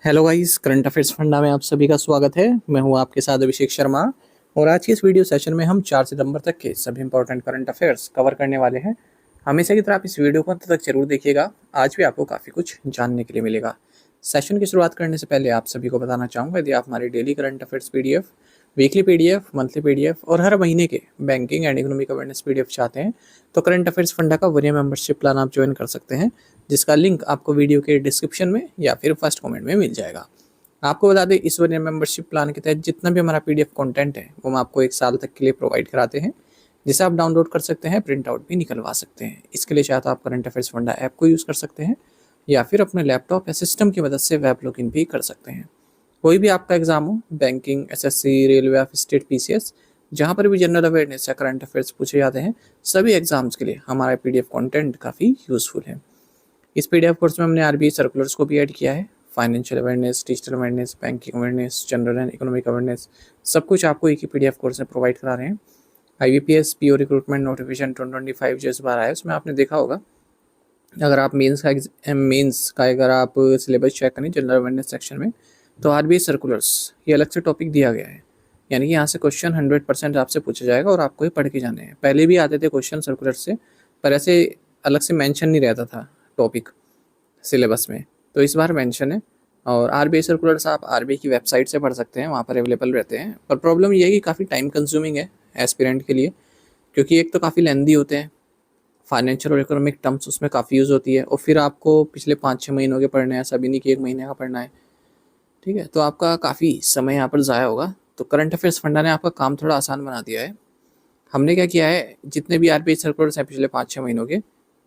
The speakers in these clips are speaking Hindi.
Hello guys, current affairs funda में आप सभी का स्वागत है। मैं हूं आपके साथ अभिषेक शर्मा और आज की इस वीडियो सेशन में हम 4 सितंबर तक के सभी इंपॉर्टेंट करंट अफेयर्स कवर करने वाले हैं। हमेशा की तरह आप इस वीडियो को अंत तक जरूर देखिएगा। आज भी आपको काफ़ी कुछ जानने के लिए मिलेगा। सेशन की शुरुआत करने से पहले आप सभी को बताना चाहूँगा, यदि आप हमारी daily current affairs PDF, weekly PDF, monthly PDF और हर महीने के banking and economic awareness PDF चाहते हैं तो करंट अफेयर्स फंडा का वन ईयर मेंबरशिप प्लान आप ज्वाइन कर सकते हैं, जिसका लिंक आपको वीडियो के डिस्क्रिप्शन में या फिर फर्स्ट कमेंट में मिल जाएगा। आपको बता दें, इस वन ईयर मेंबरशिप प्लान के तहत जितना भी हमारा पीडीएफ कंटेंट है वो हम आपको 1 साल तक के लिए प्रोवाइड कराते हैं, जिसे आप डाउनलोड कर सकते हैं, प्रिंट आउट भी निकलवा सकते हैं। इसके लिए चाहे तो आप करंट अफेयर्स फंडा ऐप को यूज़ कर सकते हैं या फिर अपने लैपटॉप या सिस्टम की मदद से वेब लॉगिन भी कर सकते हैं। कोई भी आपका एग्जाम हो, बैंकिंग, एसएससी, रेलवे या स्टेट पीसीएस, जहाँ पर भी जनरल अवेयरनेस या करंट अफेयर्स पूछे जाते हैं, सभी एग्जाम्स के लिए हमारा पीडीएफ कंटेंट काफ़ी यूज़फुल है। इस पीडीएफ कोर्स में हमने आरबीआई सर्कुलर्स को भी ऐड किया है। Financial awareness, digital awareness, banking awareness, general and economic awareness, सब कुछ आपको एक ही पीडीएफ कोर्स में प्रोवाइड करा रहे हैं। आईबीपीएस पीओ रिक्रूटमेंट नोटिफिकेशन 2025 जो इस बार आया, उसमें आपने देखा होगा, अगर आप मेंस का अगर आप सिलेबस चेक करें जनरल अवेयरनेस सेक्शन में, तो आरबीआई सर्कुलर्स ये अलग से टॉपिक दिया गया है। यानी कि यहाँ से क्वेश्चन 100% आपसे पूछा जाएगा और आपको ये पढ़ के जाने हैं। पहले भी आते थे क्वेश्चन सर्कुलर से, पर ऐसे अलग से मेंशन नहीं रहता था टॉपिक सिलेबस में, तो इस बार मेंशन है। और आरबीआई सर्कुलर्स आप आरबीआई की वेबसाइट से पढ़ सकते हैं, वहाँ पर अवेलेबल रहते हैं। पर प्रॉब्लम ये है कि काफ़ी टाइम कंज्यूमिंग है एस्पिरेंट के लिए, क्योंकि एक तो काफ़ी लेंदी होते हैं, फाइनेंशियल और इकोनॉमिक टर्म्स उसमें काफ़ी यूज़ होती है, और फिर आपको पिछले 5-6 महीनों के पढ़ने हैं, सभी नहीं कि 1 महीने का पढ़ना है। ठीक है, तो आपका काफ़ी समय यहाँ पर ज़ाया होगा। तो करंट अफेयर्स फंडा ने आपका काम थोड़ा आसान बना दिया है। हमने क्या किया है, जितने भी आरबीआई सर्कुलर्स हैं पिछले 5-6 महीनों के,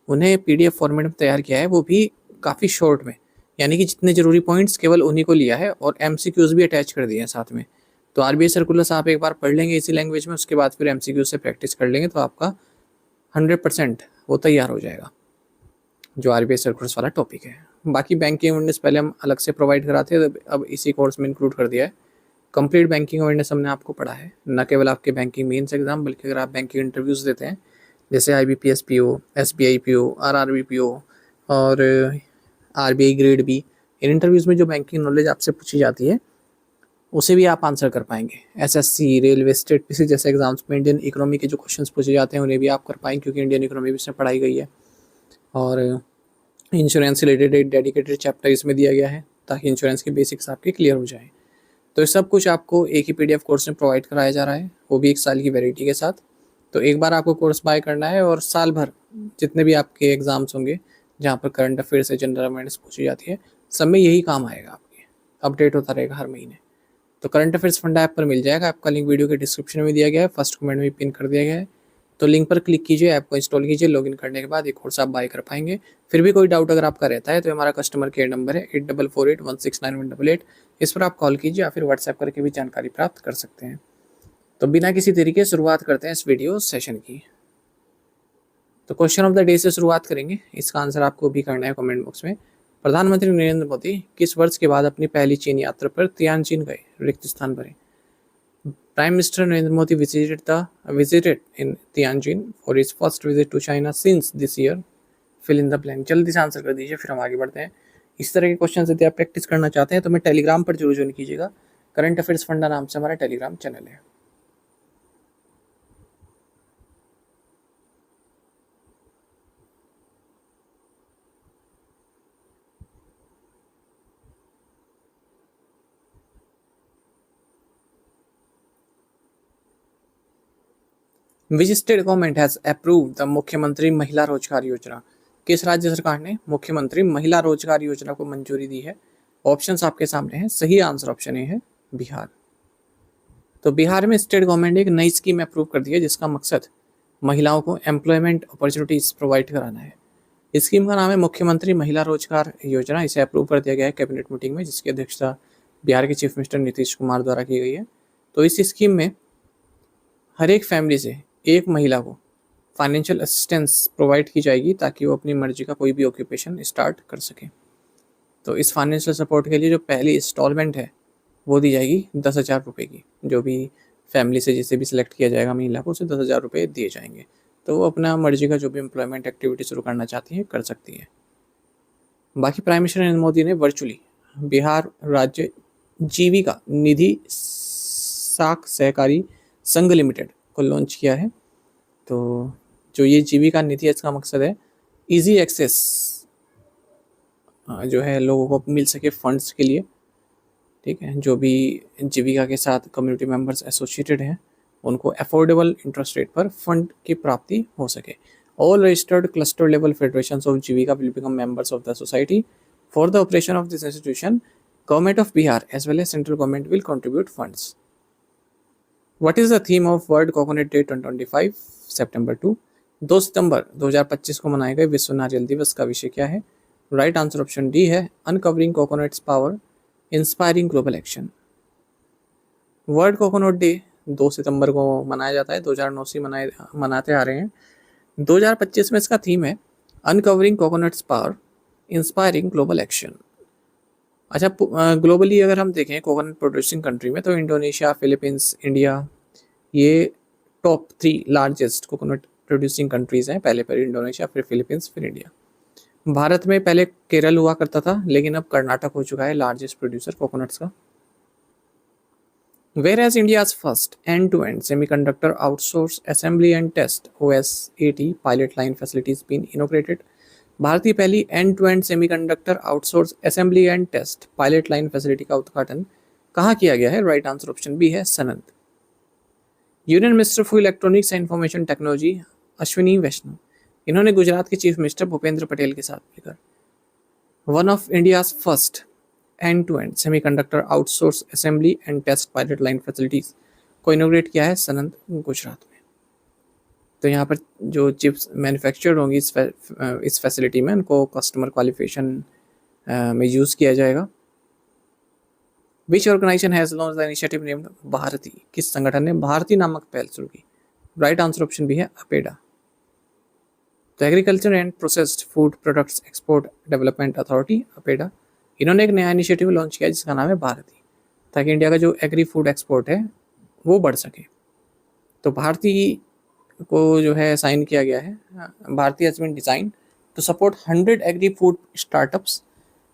उन्हें पीडीएफ फॉर्मेट में तैयार किया है, वो भी काफ़ी शॉर्ट में। यानी कि जितने जरूरी पॉइंट्स केवल उन्हीं को लिया है और एमसीक्यूज भी अटैच कर दिए हैं साथ में। तो आरबीआई सर्कुलर्स आप एक बार पढ़ लेंगे इसी लैंग्वेज में, उसके बाद फिर एमसीक्यू से प्रैक्टिस कर लेंगे, तो आपका 100% वो तैयार हो जाएगा, जो आरबीआई सर्कुलर्स वाला टॉपिक है। बाकी बैंकिंग अवेयरनेस पहले हम अलग से प्रोवाइड कराते हैं, अब इसी कोर्स में इंक्लूड कर दिया है। कंप्लीट बैंकिंग अवेयरनेस हमने आपको पढ़ा है, न केवल आपके बैंकिंग मेंस एग्जाम, बल्कि अगर आप बैंकिंग इंटरव्यूज़ देते हैं, जैसे IBPS PO, SBI PO, RRB PO और आरबीआई ग्रेड बी, इन इंटरव्यूज़ में जो बैंकिंग नॉलेज आपसे पूछी जाती है उसे भी आप आंसर कर पाएंगे। एसएससी, रेलवे, स्टेट पीसी जैसे एग्जाम्स में इंडियन इकोनॉमी के जो क्वेश्चंस पूछे जाते हैं उन्हें भी आप कर पाएंगे, क्योंकि इंडियन इकोनॉमी भी इसमें पढ़ाई गई है। और इंश्योरेंस से रिलेटेड एक डेडिकेटेड चैप्टर इसमें दिया गया है, ताकि इंश्योरेंस के बेसिक्स आपके क्लियर हो जाए। तो ये सब कुछ आपको एक ही पीडीएफ कोर्स में प्रोवाइड कराया जा रहा है, वो भी 1 साल की वैलिडिटी के साथ। तो एक बार आपको कोर्स बाय करना है और साल भर जितने भी आपके एग्जाम्स होंगे जहाँ पर करंट अफेयर से जनरल अवेयरनेस पूछी जाती है, सब में यही काम आएगा। आपके अपडेट होता रहेगा हर महीने। तो करंट अफेयर्स फंडा ऐप पर मिल जाएगा, आपका लिंक वीडियो के डिस्क्रिप्शन में दिया गया है, फर्स्ट कमेंट में पिन कर दिया गया है। तो लिंक पर क्लिक कीजिए, ऐप को इंस्टॉल कीजिए, लॉगिन करने के बाद एक कोर्स आप बाय कर पाएंगे। फिर भी कोई डाउट अगर आपका रहता है तो हमारा कस्टमर केयर नंबर है 8448169188, इस पर आप कॉल कीजिए या फिर व्हाट्सएप करके भी जानकारी प्राप्त कर सकते हैं। तो बिना किसी तरीके शुरुआत करते हैं इस वीडियो सेशन की। तो क्वेश्चन ऑफ द डे से शुरुआत करेंगे, इसका आंसर आपको भी करना है कमेंट बॉक्स में। प्रधानमंत्री नरेंद्र मोदी किस वर्ष के बाद अपनी पहली चीन यात्रा पर तियानजिन गए, रिक्त स्थान भरे? Prime Minister Narendra Modi visited in Tianjin for his first visit to China since this year. Fill in the blank. जल्दी से आंसर कर दीजिए, फिर हम आगे बढ़ते हैं। इस तरह के क्वेश्चन यदि आप प्रैक्टिस करना चाहते हैं तो मैं टेलीग्राम पर जरूर ज्वाइन कीजिएगा। करंट अफेयर्स फंडा नाम से हमारा टेलीग्राम चैनल है। Which state government has approved the मुख्यमंत्री महिला रोजगार योजना? किस राज्य सरकार ने मुख्यमंत्री महिला रोजगार योजना को मंजूरी दी है? ऑप्शंस आपके सामने हैं, सही आंसर ऑप्शन ए है बिहार। तो बिहार में स्टेट गवर्नमेंट ने एक नई स्कीम अप्रूव कर दी है, जिसका मकसद महिलाओं को एम्प्लॉयमेंट अपॉर्चुनिटीज प्रोवाइड कराना है। इस स्कीम का नाम है मुख्यमंत्री महिला रोजगार योजना। इसे अप्रूव कर दिया गया है कैबिनेट मीटिंग में, जिसकी अध्यक्षता बिहार के चीफ मिनिस्टर नीतीश कुमार द्वारा की गई है। तो इस स्कीम में हर एक फैमिली से एक महिला को फाइनेंशियल असिस्टेंस प्रोवाइड की जाएगी, ताकि वो अपनी मर्जी का कोई भी ऑक्यूपेशन स्टार्ट कर सके। तो इस फाइनेंशियल सपोर्ट के लिए जो पहली इंस्टॉलमेंट है वो दी जाएगी 10,000 रुपये की। जो भी फैमिली से जिसे भी सिलेक्ट किया जाएगा महिला को, उसे 10,000 रुपये दिए जाएंगे। तो वो अपना मर्जी का जो भी एम्प्लॉयमेंट एक्टिविटी शुरू करना चाहती है कर सकती है। बाकी प्राइम मिनिस्टर नरेंद्र मोदी ने वर्चुअली बिहार राज्य जीविका निधि साख सहकारी संघ लिमिटेड को लॉन्च किया है। तो जो ये जीविका निधि है, इसका मकसद है इजी एक्सेस जो है लोगों को मिल सके फंड्स के लिए, ठीक है। जो भी जीविका के साथ कम्युनिटी मेंबर्स एसोसिएटेड हैं उनको अफोर्डेबल इंटरेस्ट रेट पर फंड की प्राप्ति हो सके। All registered cluster level federations of Jeevika will become members of the society for the operation of this institution. Government of Bihar as well as central government will contribute funds. What is the theme of world coconut day 2025 सितंबर 2 सितंबर 2025 को मनाए गए विश्व नारियल दिवस का विषय क्या है? राइट आंसर ऑप्शन डी है uncovering coconuts power inspiring global action. World coconut day 2 सितंबर को मनाया जाता है, 2009 से मनाते आ रहे हैं। 2025 में इसका थीम है uncovering coconuts power inspiring global action. अच्छा, ग्लोबली अगर हम देखें कोकोनट प्रोड्यूसिंग कंट्री में तो इंडोनेशिया, फिलीपींस, इंडिया, ये top 3 largest coconut producing countries हैं। पहले पर इंडोनेशिया, फिर फिलीपींस, फिर इंडिया। भारत में पहले केरल हुआ करता था, लेकिन अब कर्नाटक हो चुका है लार्जेस्ट प्रोड्यूसर कोकोनट्स का। Whereas India's first end-to-end semiconductor outsource assembly and test OSAT pilot line facility has been inaugurated. Bharat की पहली end-to-end semiconductor outsource assembly and test pilot line facility का उद्घाटन कहाँ किया गया है? राइट आंसर ऑप्शन बी है Sanand. Union minister for electronics and information technology Ashwini Vaishnaw, इन्होंने गुजरात के चीफ मिनिस्टर भूपेंद्र पटेल के साथ मिलकर one of India's first end-to-end semiconductor outsource assembly and test pilot line facilities को इनोग्रेट किया है सनंद, गुजरात में। तो यहाँ पर जो चिप्स मैन्युफैक्चर्ड होंगी इस फैसिलिटी में, उनको कस्टमर क्वालिफिकेशन में यूज़ किया जाएगा। Which organisation has launch the initiative named Bharati, किस संगठन ने भारती नामक पहल शुरू की? राइट आंसर ऑप्शन भी है अपेडा। तो agriculture and processed food products export development authority APEDA, इन्होंने एक नया इनिशिएटिव लॉन्च किया जिसका नाम है भारती, ताकि इंडिया का जो एग्री फूड एक्सपोर्ट है वो बढ़ सके। तो भारती को जो है साइन किया गया है। Bharati has been design to support 100 agri food startups,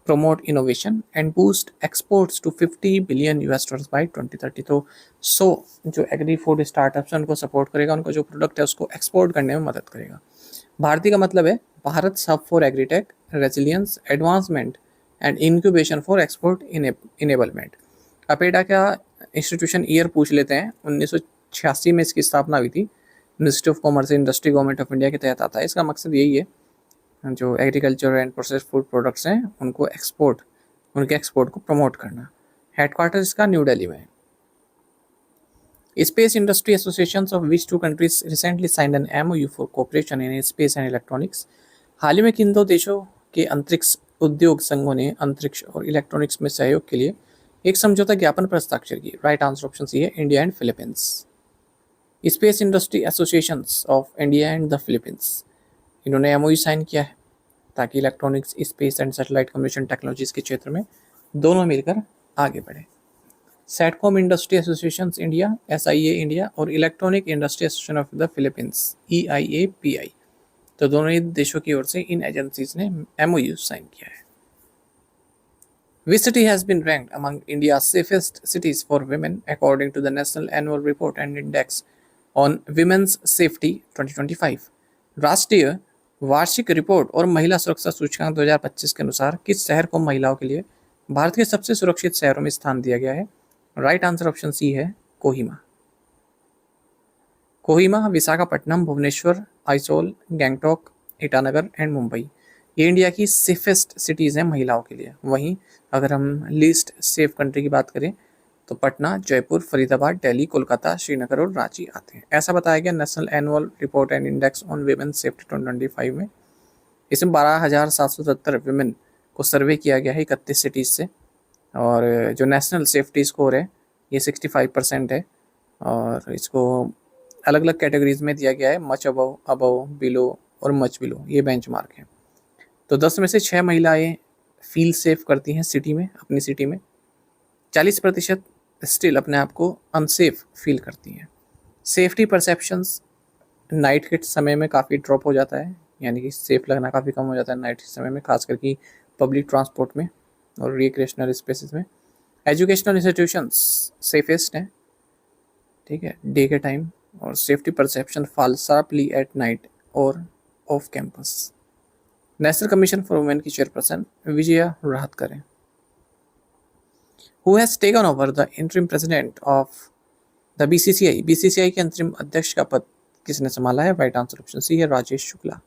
promote innovation and boost exports to 50 billion US$ by 2030। तो 100 जो एग्री फूड स्टार्टअप्स हैं उनको सपोर्ट करेगा, उनको जो प्रोडक्ट है उसको एक्सपोर्ट करने में मदद करेगा। भारती का मतलब है भारत सब for agritech resilience advancement and incubation for export enablement. APEDA का इंस्टीट्यूशन ईयर पूछ लेते हैं। 1986 में इसकी स्थापना हुई थी। Ministry of commerce industry government of India के तहत आता है। इसका मकसद यही है जो agriculture and processed food products हैं उनको उनके एक्सपोर्ट को प्रमोट करना। हेडक्वार्टर इसका न्यू दिल्ली में है। Space industry associations of which 2 countries recently signed an MOU for cooperation in space and electronics. हाल ही में किन 2 देशों के अंतरिक्ष उद्योग संघों ने अंतरिक्ष और इलेक्ट्रॉनिक्स में सहयोग के लिए एक समझौता ज्ञापन पर हस्ताक्षर किए? राइट आंसर ऑप्शन सी है India and Philippines. Space industry associations of India and the Philippines, इन्होंने MOU साइन किया है ताकि electronics, space and satellite communication technologies के क्षेत्र में दोनों मिलकर आगे बढ़े। Satcom industry associations India SIA India और electronic industry association of the Philippines EIAPI, तो दोनों ही देशों की ओर से इन एजेंसीज ने MOU साइन किया है। Which city has been ranked among India's safest cities for women according to the National Annual Report and Index on Women's Safety 2025? राष्ट्रीय वार्षिक रिपोर्ट और महिला सुरक्षा सूचकांक 2025 के अनुसार किस शहर को महिलाओं के लिए भारत के सबसे सुरक्षित शहरों में स्थान दिया गया है? राइट आंसर ऑप्शन सी है कोहिमा। कोहिमा, विशाखापट्टनम, भुवनेश्वर, आइसोल, गैंगटॉक, ईटानगर एंड मुंबई, ये इंडिया की सेफेस्ट सिटीज़ हैं महिलाओं के लिए। वहीं अगर हम लीस्ट सेफ कंट्री की बात करें तो पटना, जयपुर, फरीदाबाद, दिल्ली, कोलकाता, श्रीनगर और रांची आते हैं। ऐसा बताया गया national annual report and index on women safety 2025 में। इसमें 12,770 वीमेन को सर्वे किया गया है 31 सिटीज़ से, और जो नेशनल सेफ्टी स्कोर है ये 65% है, और इसको अलग अलग कैटेगरीज में दिया गया है, मच अबव, अबव, बिलो और मच बिलो, ये बेंचमार्क है। तो 10 में से 6 महिलाएं फील सेफ करती हैं सिटी में, अपनी सिटी में। 40% स्टिल अपने आप को अनसेफ फील करती हैं। सेफ्टी परसेप्शंस नाइट के समय में काफ़ी ड्रॉप हो जाता है, यानी कि सेफ लगना काफ़ी कम हो जाता है नाइट के समय में, खास करके पब्लिक ट्रांसपोर्ट में। और रिक्रिएशनल स्पेसेस में। एजुकेशनल इंस्टीट्यूशंस सेफेस्ट हैं, ठीक है, डे के टाइम, और safety perception fall sharply at night और off campus. National commission for women की chairperson Vijaya Rahatkar. Who has taken over the interim president of the BCCI, BCCI के अंतरिम अध्यक्ष का पद किसने संभाला है? राइट आंसर ऑप्शन सी है राजेश शुक्ला,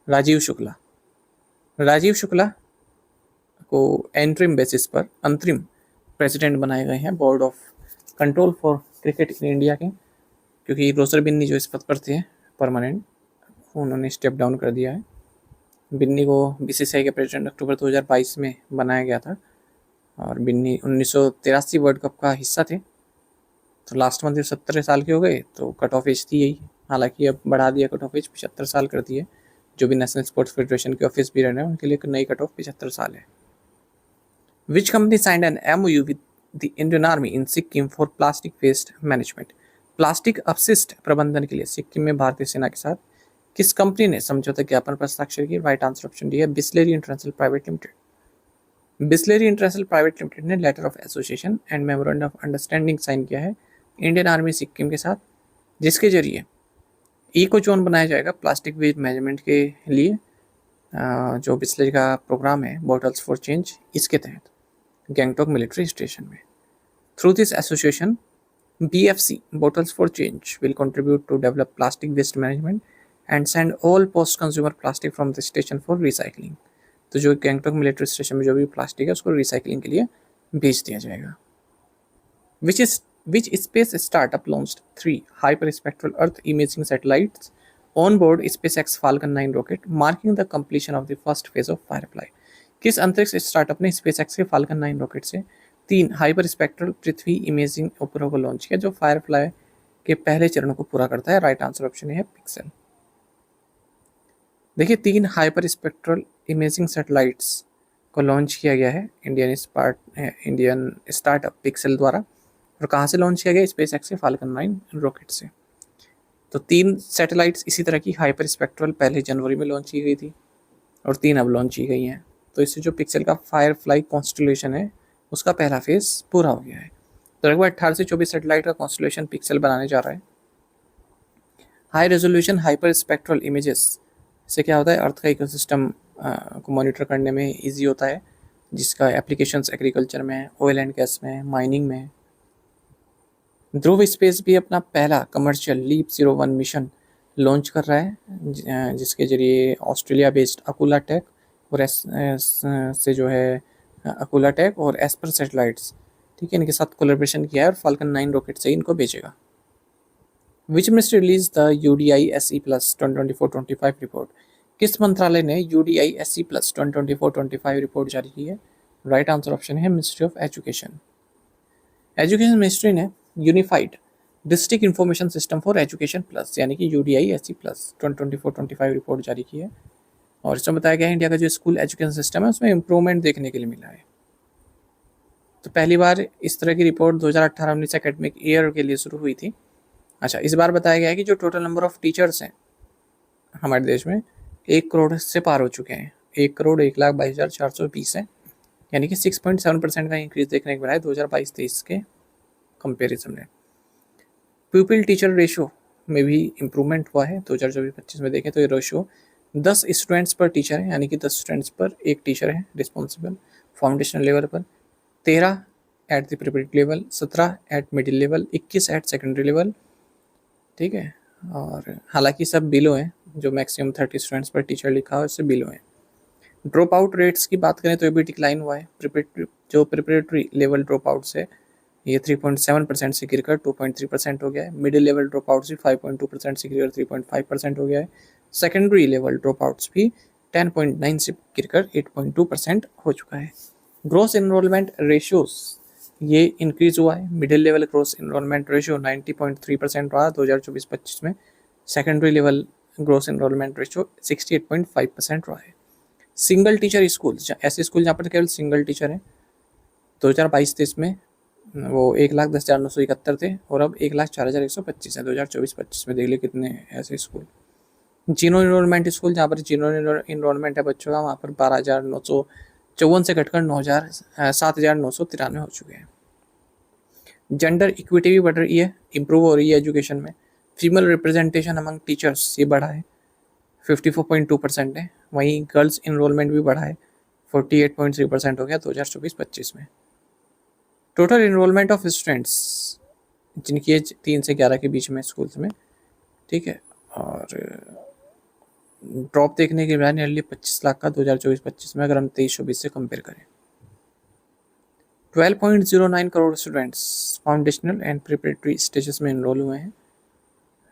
राजीव शुक्ला। राजीव शुक्ला को इंटरिम बेसिस पर अंतरिम प्रेसिडेंट बनाए गए हैं board of control for cricket in India के, क्योंकि रोजर बिन्नी जो इस पद पर थे परमानेंट, उन्होंने स्टेप डाउन कर दिया है। बिन्नी को बीसीसीआई के प्रेसिडेंट अक्टूबर 2022 में बनाया गया था, और बिन्नी 1983 वर्ल्ड कप का हिस्सा थे। तो लास्ट मंथ 70 साल के हो गए, तो कट ऑफ एज थी यही, हालांकि अब बढ़ा दिया कट ऑफ एज, 75 साल कर दिए। जो भी नेशनल स्पोर्ट्स फेडरेशन के ऑफिस भी रह रहे हैं उनके लिए एक नई कट ऑफ 75 साल है। Which company signed an MOU with the Indian army in Sikkim for plastic waste management? Plastic अपशिष्ट प्रबंधन के लिए सिक्किम में भारतीय सेना के साथ किस कंपनी ने समझौता ज्ञापन पर हस्ताक्षर किए? राइट आंसर ऑप्शन डी है Bisleri international private limited. Bisleri international private limited ने letter of association and memorandum of understanding sign किया है इंडियन आर्मी सिक्किम के साथ, जिसके जरिए इको जोन बनाया जाएगा प्लास्टिक वेस्ट मैनेजमेंट के लिए। जो बिस्लेरी का प्रोग्राम है बॉटल्स फॉर चेंज, इसके तहत गैंगटॉक मिलिट्री स्टेशन में। Through this association BFC Bottles for Change will contribute to develop plastic waste management and send all post-consumer plastic from the station for recycling। तो जो गैंगटॉक मिलिट्री स्टेशन में जो भी प्लास्टिक है उसको रिसाइकलिंग के लिए भेज दिया जाएगा। Which space startup launched 3 hyperspectral Earth imaging satellites on board SpaceX Falcon 9 rocket, marking the completion of the first phase of Firefly? किस अंतरिक्ष स्टार्टअप ने SpaceX के Falcon 9 रॉकेट से 3 हाइपर स्पेक्ट्रल पृथ्वी इमेजिंग उपग्रह को लॉन्च किया, जो फायरफ्लाई के पहले चरण को पूरा करता है? राइट आंसर ऑप्शन है पिक्सल। देखिए 3 हाइपर स्पेक्ट्रल इमेजिंग सैटेलाइट्स को लॉन्च किया गया है इंडियन स्टार्टअप पिक्सल द्वारा। और कहाँ से लॉन्च किया गया? SpaceX के फाल्कन 9 रॉकेट से। तो 3 सैटेलाइट्स इसी तरह की हाइपर स्पेक्ट्रल पहले जनवरी में लॉन्च की गई थी, और 3 अब लॉन्च की गई हैं। तो इससे जो पिक्सल का फायरफ्लाई कॉन्स्टलेशन है उसका पहला फेज पूरा हो गया है। तो लगभग 18 से 24 सैटेलाइट का कॉन्स्टलेशन पिक्सल बनाने जा रहा है। High resolution hyper spectral images से क्या होता है? अर्थ का इकोसिस्टम को मॉनिटर करने में ईजी होता है, जिसका एप्लीकेशंस एग्रीकल्चर में, ऑयल एंड गैस में, माइनिंग में। ध्रुव स्पेस भी अपना पहला कमर्शियल लीप 01 मिशन लॉन्च कर रहा है, जिसके जरिए ऑस्ट्रेलिया बेस्ड अकुला टेक और से जो है अकुला टेक और एस्पर सैटेलाइट्स, ठीक है, इनके साथ कोलैबोरेशन किया है और फाल्कन 9 रॉकेट से इनको भेजेगा। Which ministry release the UDI SE Plus 2024-25 report? किस मंत्रालय ने UDI SE Plus 2024-25 रिपोर्ट जारी की है? राइट आंसर ऑप्शन है ministry of education. Education ministry ने unified district information system for education plus यानी कि UDI SE Plus 2024-25 रिपोर्ट जारी की है, और इसमें बताया गया है इंडिया का जो स्कूल एजुकेशन सिस्टम है उसमें इम्प्रूवमेंट देखने के लिए मिला है। तो पहली बार इस तरह की रिपोर्ट 2018-19 एकेडमिक ईयर के लिए शुरू हुई थी। अच्छा, इस बार बताया गया है कि जो टोटल नंबर ऑफ टीचर्स हैं हमारे देश में 1 करोड़ से पार हो चुके हैं। 1,01,22,420 है, यानी कि 6.7% का इंक्रीज देखने को मिला है 2022-23 के कंपेरिजन में। प्यूपिल टीचर रेशो में भी इम्प्रूवमेंट हुआ है। 2024-25 में देखें तो ये रेशो 10 स्टूडेंट्स पर टीचर है, यानी कि 10 स्टूडेंट्स पर एक टीचर है रिस्पॉन्सिबल फाउंडेशन लेवल पर, 13 at the preparatory level, 17 at middle level, 21 at secondary level, ठीक है। और हालांकि सब बिलो हैं, जो मैक्सिमम 30 स्टूडेंट्स पर टीचर लिखा है उससे बिलो है। ड्रॉप आउट रेट्स की बात करें तो ये भी डिक्लाइन हुआ है। प्रिपरेटरी लेवल ड्रॉप आउट से ये 3.7% से गिरकर 2.3% हो गया है। मिडिल लेवल ड्रॉप आउट से 5.2% से गिरकर 3.5% हो गया है। सेकेंडरी लेवल ड्रॉप आउट्स भी 10.9 से गिरकर 8.2% हो चुका है। ग्रोस एनरोलमेंट रेशियोज ये इंक्रीज हुआ है। Middle level gross enrolment ratio 90.3% रहा 2024-25 में। Secondary level gross enrolment ratio 68.5% रहा है। सिंगल टीचर स्कूल, ऐसे स्कूल जहाँ पर केवल सिंगल टीचर है, 2022-23 में वो 1,10,971 थे और अब 1,04,125 है 2024-25 में। देख लीजिए कितने ऐसे स्कूल। जीरो इनरोलमेंट स्कूल, जहाँ पर जीरो इनरोलमेंट है बच्चों का, वहाँ पर 12,900 54 से घटकर 7,993 हो चुके हैं। जेंडर इक्विटी भी बढ़ रही है, इंप्रूव हो रही है एजुकेशन में। फीमेल रिप्रेजेंटेशन अमंग टीचर्स ये बढ़ा है, 54.2% है। वहीं गर्ल्स इनरोलमेंट भी बढ़ा है, 48.3% हो गया 2024-25 में। टोटल इनरोलमेंट ऑफ स्टूडेंट्स जिनकी एज 3 से 11 के बीच में स्कूल्स में, ठीक है, और ड्रॉप देखने के बाद नियरली 25 लाख का 2024-25 में, अगर हम 23-24 से कंपेयर करें। 12.09 crore students foundational and preparatory stages में इनरोल हुए हैं,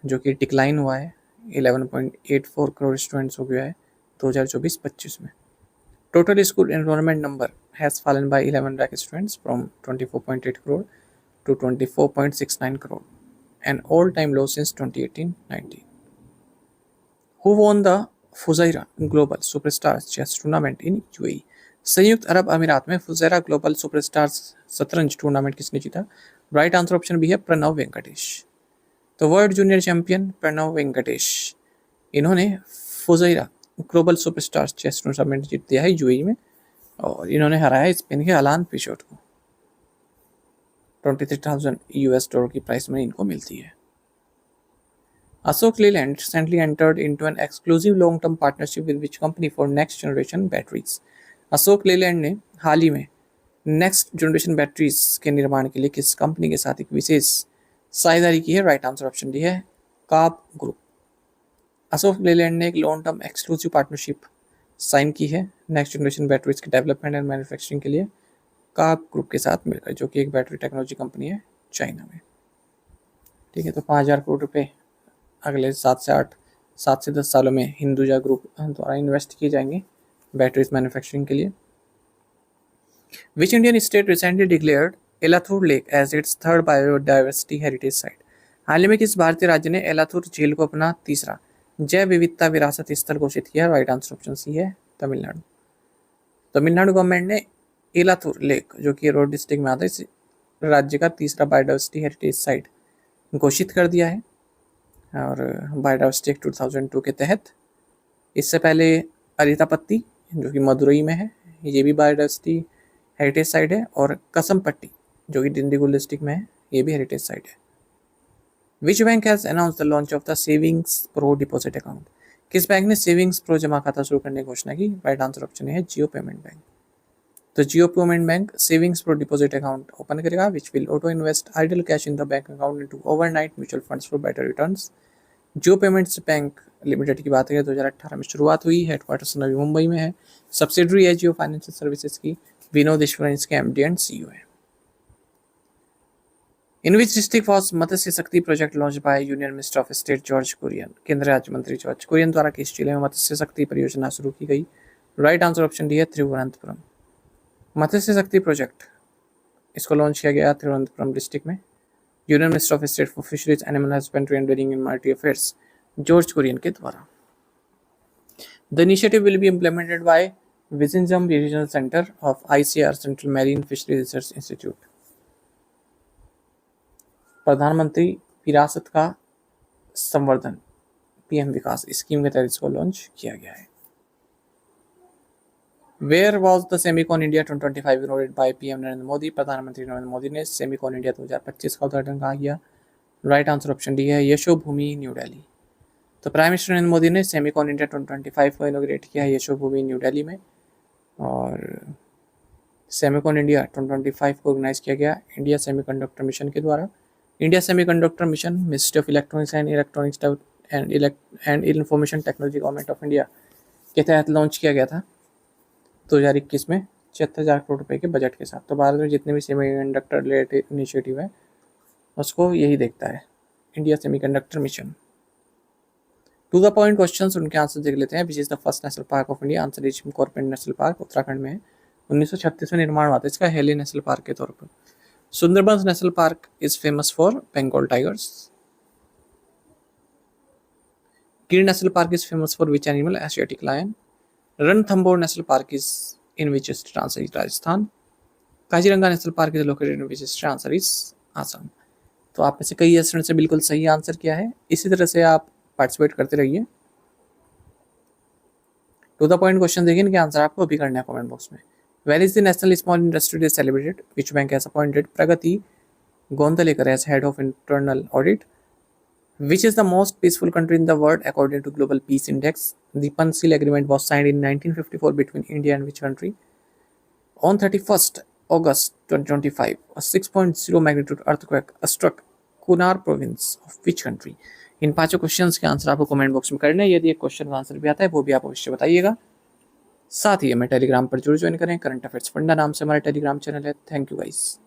जो कि डिक्लाइन हुआ है। 11.84 करोड़ स्टूडेंट्स हो गया है 2024-25 में। Total school enrolment number has fallen bye 11 lakh students from 24.8 crore to 24.69 crore, an all-time low since 2018-19. Who won the Fujairah Global Superstars Chess Tournament in UAE? संयुक्त अरब अमीरात में फुजैरा ग्लोबल सुपरस्टार्स शतरंज टूर्नामेंट किसने जीता? राइट आंसर ऑप्शन भी है प्रणव वेंकटेश। तो world junior champion Pranav Venkatesh, इन्होंने Fujairah global superstars chess tournament जीत दिया है यूएई में, और इन्होंने हराया स्पेन के अलान पिशोट को। 23,000 US डॉलर की प्राइस में इनको मिलती है। Ashok Leyland recently entered into an exclusive long-term partnership with which company for next generation batteries? Ashok Leyland ने हाल ही में नेक्स्ट जनरेशन बैटरीज के निर्माण के लिए किस कंपनी के साथ एक विशेष साझेदारी की है? राइट आंसर ऑप्शन डी है काब ग्रुप। अशोक लेलैंड ने एक long term exclusive partnership sign की है नेक्स्ट जनरेशन बैटरीज के डेवलपमेंट एंड मैन्युफैक्चरिंग के लिए काब ग्रुप के साथ मिलकर, जो कि एक बैटरी टेक्नोलॉजी कंपनी है चाइना में। ठीक है, तो 5,000 करोड़ रुपए अगले 7 से 10 सालों में हिंदुजा ग्रुप द्वारा इन्वेस्ट किए जाएंगे बैटरीज मैन्युफैक्चरिंग के लिए। Which Indian state recently declared Elathur lake as its third biodiversity heritage site? हाल ही में किस भारतीय राज्य ने एलाथूर झील को अपना तीसरा जैव विविधता विरासत स्थल घोषित किया? राइट आंसर ऑप्शन सी है तमिलनाडु। तमिलनाडु गवर्नमेंट ने एलाथूर लेक, जो कि रोड डिस्ट्रिक्ट में आता है, इस राज्य का तीसरा बायोडाइवर्सिटी हेरिटेज साइट घोषित कर दिया है, और बायोडाइवर्सिटी एक्ट 2002 के तहत। इससे पहले अरितापत्ती, जो कि मदुरई में है, ये भी बायोडाइवर्सिटी हेरिटेज साइट है, और कसमपट्टी, जो कि डिंडीगुल डिस्ट्रिक्ट में है, ये भी हेरिटेज साइट है। Which bank has announce the launch of the savings pro deposit account? किस बैंक ने सेविंग्स प्रो जमा खाता शुरू करने की घोषणा की? राइट आंसर ऑप्शन है जियो पेमेंट बैंक। तो Jio payment bank savings pro deposit account open करेगा, which will auto invest idle cash in the bank account into overnight mutual funds for better returns. Jio payments bank limited की बात करें 2018 में शुरुआत हुई, हेडक्वार्टर्स नवी मुंबई में है, सब्सिडरी है जियो फाइनेंशियल सर्विसेज की। विनोद ईश्वरन इसके एमडी एंड सीईओ है। इन which district was Matsya Shakti project launch by union minister of state George Kurian? केंद्रीय राज्य मंत्री जॉर्ज कुरियन द्वारा किस जिले में मत्स्य शक्ति परियोजना शुरू की गई? राइट आंसर ऑप्शन डी है तिरुवनंतपुरम। मत्स्य शक्ति प्रोजेक्ट इसको लॉन्च किया गया तिरुवनंतपुरम डिस्ट्रिक्ट में। Union minister of state for fisheries animal husbandry and dairying and maritime affairs George Kurian के द्वारा। The initiative will be implemented by Vizhinjam regional centre of ICR central marine fishery research institute. प्रधानमंत्री विरासत का संवर्धन PM विकास स्कीम के तहत इसको लॉन्च किया गया है। Where was the semicon India 2025 inaugurated by PM Narendra Modi? प्रधानमंत्री नरेंद्र मोदी ने सेमिकॉन इंडिया 2025 का उद्घाटन कहाँ किया? राइट आंसर ऑप्शन डी है यशोभूमि न्यू दिल्ली। तो प्राइम मिनिस्टर नरेंद्र मोदी ने सेमिकॉन इंडिया 2025 को इनॉग्रेट किया है यशोभूमि न्यू दिल्ली में, और सेमिकॉन इंडिया 2025 को ऑर्गेनाइज किया गया इंडिया सेमीकंडक्टर मिशन के द्वारा। India semiconductor mission ministry of electronics and electronics and information technology government of India के तहत लॉन्च किया गया था 2021 में 76,000 करोड़ रुपए के बजट के साथ। तो भारत में जितने भी सेमीकंडक्टर रिलेटेड इनिशिएटिव है उसको यही देखता है, India semiconductor mission. To the point questions, उनके आंसर देख लेते हैं। Which is the first national park of India? Answer is Corbett national park, Uttarakhand में है, 1936 में निर्माण हुआ था इसका हेली नेशनल पार्क के तौर पर। Sundarbans national park is famous for Bengal tigers. Gir national park is famous for which animal? Asiatic lion. Ranthambore national park is in which state? Answer is Rajasthan. Kaziranga national park is located in which state? Answer is Assam. तो आप में से कई स्टूडेंट से बिल्कुल सही आंसर किया है। इसी तरह से आप पार्टिसिपेट करते रहिए। टू द पॉइंट क्वेश्चन देखिए, इनके आंसर आपको अभी करना है कमेंट बॉक्स में। Where is the National Small Industry Day celebrated? Which bank has appointed Pragati Gondalekar as head of internal audit? Which is the most peaceful country in the world according to Global Peace Index? The Panchsheel Agreement was signed in 1954 between India and which country? On 31st August 2025, a 6.0 magnitude earthquake struck Kunar province of which country? इन पांचों क्वेश्चंस के आंसर आपको कमेंट बॉक्स में करना है। यदि एक क्वेश्चन का आंसर भी आता है वो भी आप अवश्य बताइएगा। साथ ही हमें टेलीग्राम पर जरूर ज्वाइन करें। करंट अफेयर्स फंडा नाम से हमारा टेलीग्राम चैनल है। Thank you guys.